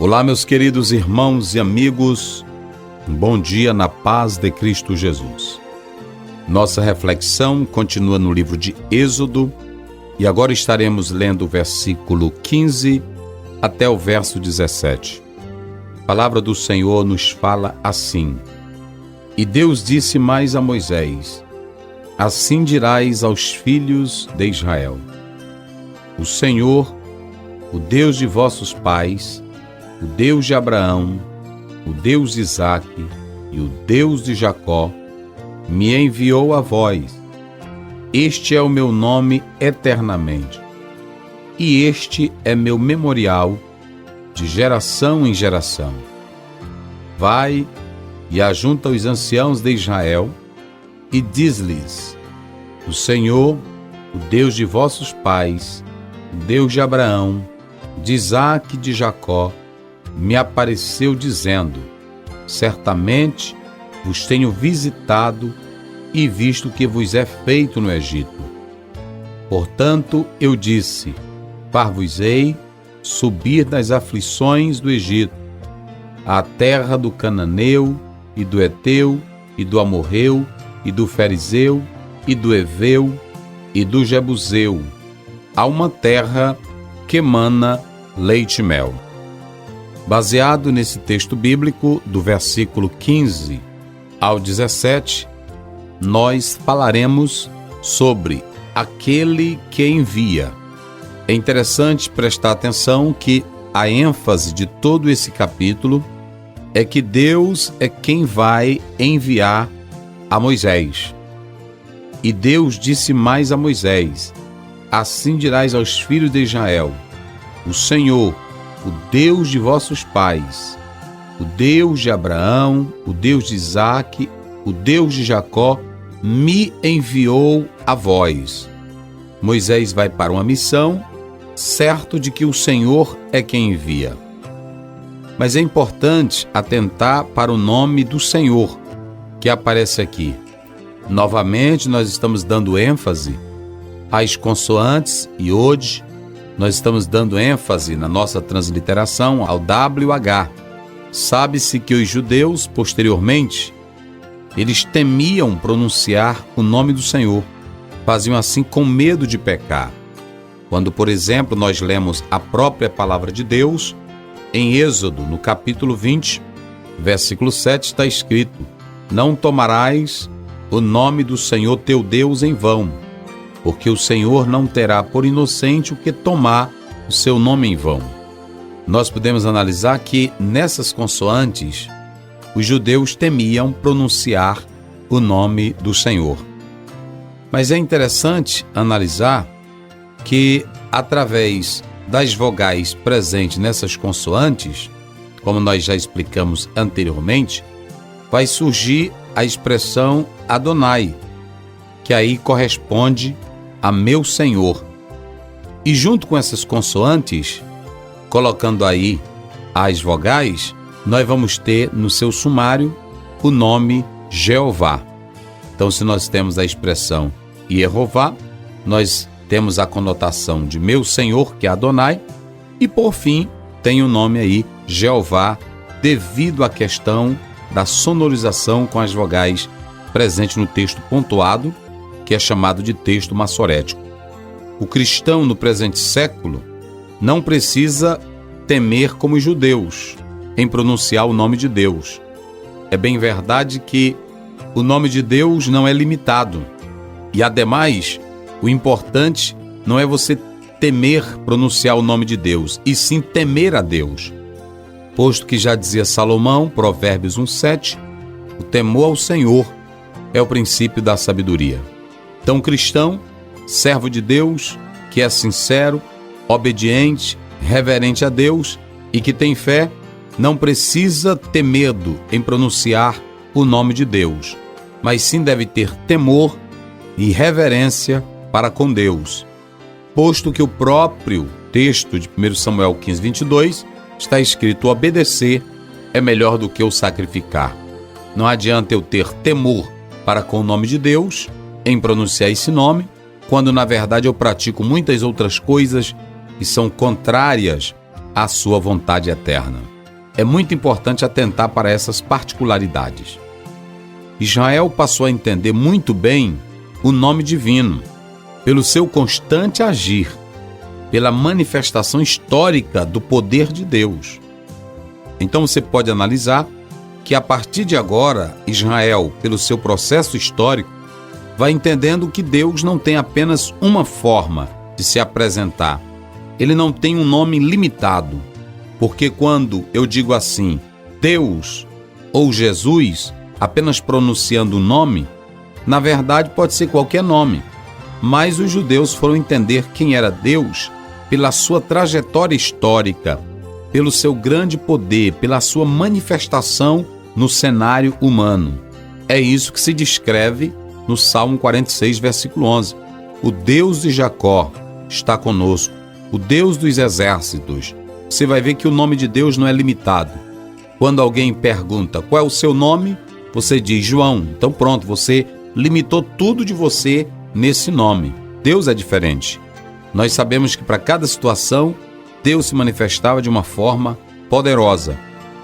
Olá, meus queridos irmãos e amigos, um bom dia na paz de Cristo Jesus. Nossa reflexão continua no livro de Êxodo e agora estaremos lendo o versículo 15 até o verso 17. A palavra do Senhor nos fala assim: E Deus disse mais a Moisés: Assim dirás aos filhos de Israel: O Senhor, o Deus de vossos pais, o Deus de Abraão, o Deus de Isaque e o Deus de Jacó, me enviou a vós. Este é o meu nome eternamente, e este é meu memorial de geração em geração. Vai e ajunta os anciãos de Israel e diz-lhes: O Senhor, o Deus de vossos pais, o Deus de Abraão, de Isaque e de Jacó, me apareceu dizendo: Certamente vos tenho visitado e visto o que vos é feito no Egito. Portanto, eu disse: Far-vos-ei subir das aflições do Egito, à terra do Cananeu, e do Heteu, e do Amorreu, e do Ferizeu, e do Heveu, e do Jebuseu, a uma terra que mana leite e mel. Baseado nesse texto bíblico, do versículo 15 ao 17, nós falaremos sobre aquele que envia. É interessante prestar atenção que a ênfase de todo esse capítulo é que Deus é quem vai enviar a Moisés. E Deus disse mais a Moisés: Assim dirás aos filhos de Israel: O Senhor, o Deus de vossos pais, o Deus de Abraão, o Deus de Isaque, o Deus de Jacó, me enviou a vós. Moisés vai para uma missão, certo de que o Senhor é quem envia. Mas é importante atentar para o nome do Senhor, que aparece aqui. Novamente, nós estamos dando ênfase às consoantes e hoje nós estamos dando ênfase na nossa transliteração ao WH. Sabe-se que os judeus, posteriormente, eles temiam pronunciar o nome do Senhor. Faziam assim com medo de pecar. Quando, por exemplo, nós lemos a própria palavra de Deus, em Êxodo, no capítulo 20, versículo 7, está escrito: Não tomarás o nome do Senhor teu Deus em vão, porque o Senhor não terá por inocente o que tomar o seu nome em vão. Nós podemos analisar que nessas consoantes os judeus temiam pronunciar o nome do Senhor. Mas é interessante analisar que através das vogais presentes nessas consoantes, como nós já explicamos anteriormente, vai surgir a expressão Adonai, que aí corresponde a meu Senhor. E junto com essas consoantes, colocando aí as vogais, nós vamos ter no seu sumário o nome Jeová. Então, se nós temos a expressão Yehová, nós temos a conotação de meu Senhor, que é Adonai, e por fim tem o nome aí Jeová, devido à questão da sonorização com as vogais presente no texto pontuado, que é chamado de texto massorético. O cristão no presente século não precisa temer como os judeus em pronunciar o nome de Deus. É bem verdade que o nome de Deus não é limitado. E, ademais, o importante não é você temer pronunciar o nome de Deus, e sim temer a Deus. Posto que já dizia Salomão, Provérbios 1:7, o temor ao Senhor é o princípio da sabedoria. Então, o cristão, servo de Deus, que é sincero, obediente, reverente a Deus e que tem fé, não precisa ter medo em pronunciar o nome de Deus, mas sim deve ter temor e reverência para com Deus, posto que o próprio texto de 1 Samuel 15:22 está escrito: obedecer é melhor do que o sacrificar. Não adianta eu ter temor para com o nome de Deus em pronunciar esse nome, quando na verdade eu pratico muitas outras coisas que são contrárias à sua vontade eterna. é muito importante atentar para essas particularidades. Israel passou a entender muito bem o nome divino, pelo seu constante agir, pela manifestação histórica do poder de Deus. Então você pode analisar que a partir de agora, Israel, pelo seu processo histórico, vai entendendo que Deus não tem apenas uma forma de se apresentar. Ele não tem um nome limitado, porque quando eu digo assim, Deus ou Jesus, apenas pronunciando o nome, na verdade pode ser qualquer nome, mas os judeus foram entender quem era Deus pela sua trajetória histórica, pelo seu grande poder, pela sua manifestação no cenário humano. É isso que se descreve no Salmo 46, versículo 11. O Deus de Jacó está conosco, o Deus dos exércitos. Você vai ver que o nome de Deus não é limitado. Quando alguém pergunta qual é o seu nome, você diz João. Então pronto, você limitou tudo de você nesse nome. Deus é diferente. Nós sabemos que para cada situação, Deus se manifestava de uma forma poderosa.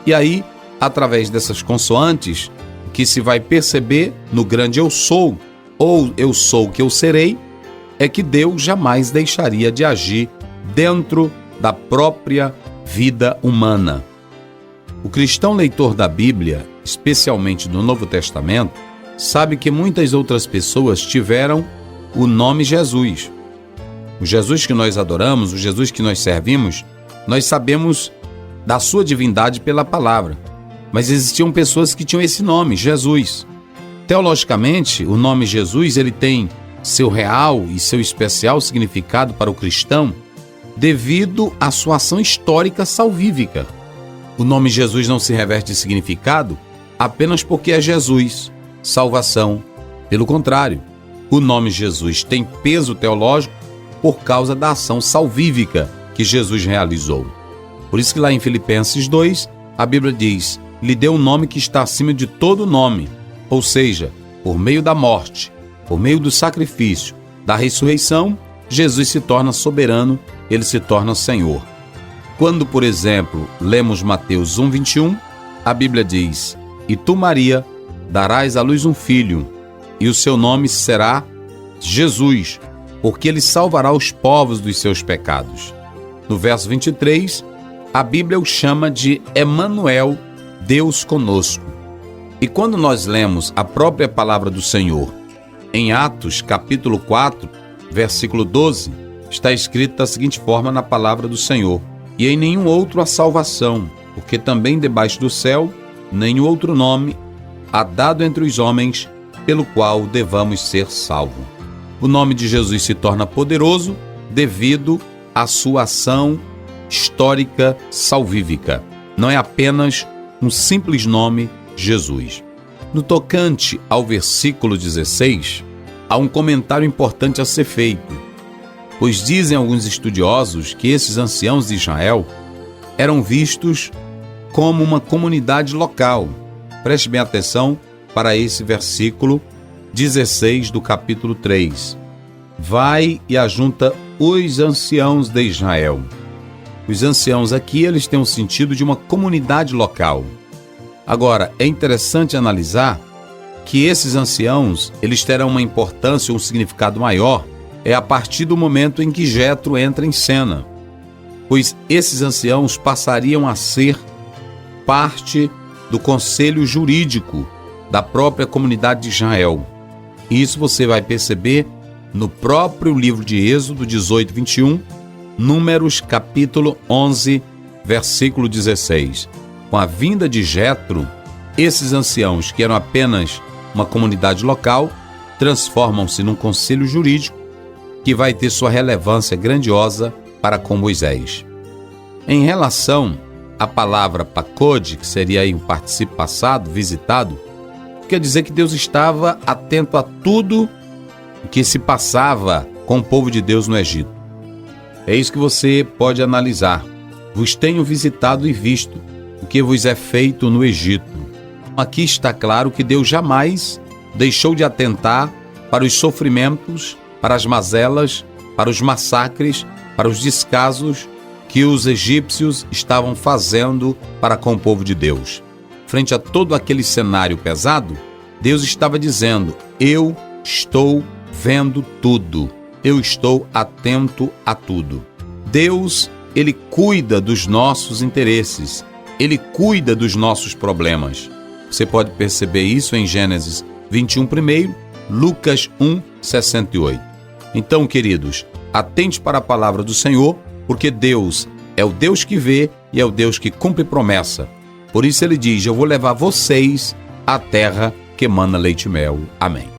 E aí, através dessas consoantes, que se vai perceber no grande eu sou, ou eu sou o que eu serei, é que Deus jamais deixaria de agir dentro da própria vida humana. O cristão leitor da Bíblia, especialmente do Novo Testamento, sabe que muitas outras pessoas tiveram o nome Jesus. O Jesus que nós adoramos, o Jesus que nós servimos, nós sabemos da sua divindade pela palavra. Mas existiam pessoas que tinham esse nome, Jesus. Teologicamente, o nome Jesus ele tem seu real e seu especial significado para o cristão devido à sua ação histórica salvífica. O nome Jesus não se reverte de significado apenas porque é Jesus, salvação. Pelo contrário, o nome Jesus tem peso teológico por causa da ação salvífica que Jesus realizou. Por isso que lá em Filipenses 2, a Bíblia diz: lhe deu um nome que está acima de todo nome, ou seja, por meio da morte, por meio do sacrifício, da ressurreição, Jesus se torna soberano, ele se torna Senhor. Quando, por exemplo, lemos Mateus 1:21, a Bíblia diz: e tu, Maria, darás à luz um filho, e o seu nome será Jesus, porque ele salvará os povos dos seus pecados. No verso 23, a Bíblia o chama de Emanuel, Deus conosco. E quando nós lemos a própria palavra do Senhor, em Atos capítulo 4, versículo 12, está escrito da seguinte forma na palavra do Senhor: e em nenhum outro há salvação, porque também debaixo do céu nenhum outro nome há dado entre os homens pelo qual devamos ser salvos. O nome de Jesus se torna poderoso devido à sua ação histórica salvífica. Não é apenas um simples nome, Jesus. No tocante ao versículo 16, há um comentário importante a ser feito, pois dizem alguns estudiosos que esses anciãos de Israel eram vistos como uma comunidade local. Preste bem atenção para esse versículo 16 do capítulo 3. Vai e ajunta os anciãos de Israel. Os anciãos aqui, eles têm o sentido de uma comunidade local. Agora, é interessante analisar que esses anciãos, eles terão uma importância, um significado maior, a partir do momento em que Jetro entra em cena, pois esses anciãos passariam a ser parte do conselho jurídico da própria comunidade de Israel. Isso você vai perceber no próprio livro de Êxodo 18:21, Números capítulo 11, versículo 16. Com a vinda de Jetro, esses anciãos, que eram apenas uma comunidade local, transformam-se num conselho jurídico que vai ter sua relevância grandiosa para com Moisés. Em relação à palavra pakod, que seria aí um particípio passado, visitado, quer dizer que Deus estava atento a tudo o que se passava com o povo de Deus no Egito. É isso que você pode analisar. Vos tenho visitado e visto o que vos é feito no Egito. Aqui está claro que Deus jamais deixou de atentar para os sofrimentos, para as mazelas, para os massacres, para os descasos que os egípcios estavam fazendo para com o povo de Deus. Frente a todo aquele cenário pesado, Deus estava dizendo: eu estou vendo tudo, eu estou atento a tudo. Deus, Ele cuida dos nossos interesses, Ele cuida dos nossos problemas. Você pode perceber isso em Gênesis 21 primeiro, Lucas 1, 68. Então, queridos, atente para a palavra do Senhor, porque Deus é o Deus que vê e é o Deus que cumpre promessa. Por isso Ele diz: eu vou levar vocês à terra que emana leite e mel. Amém.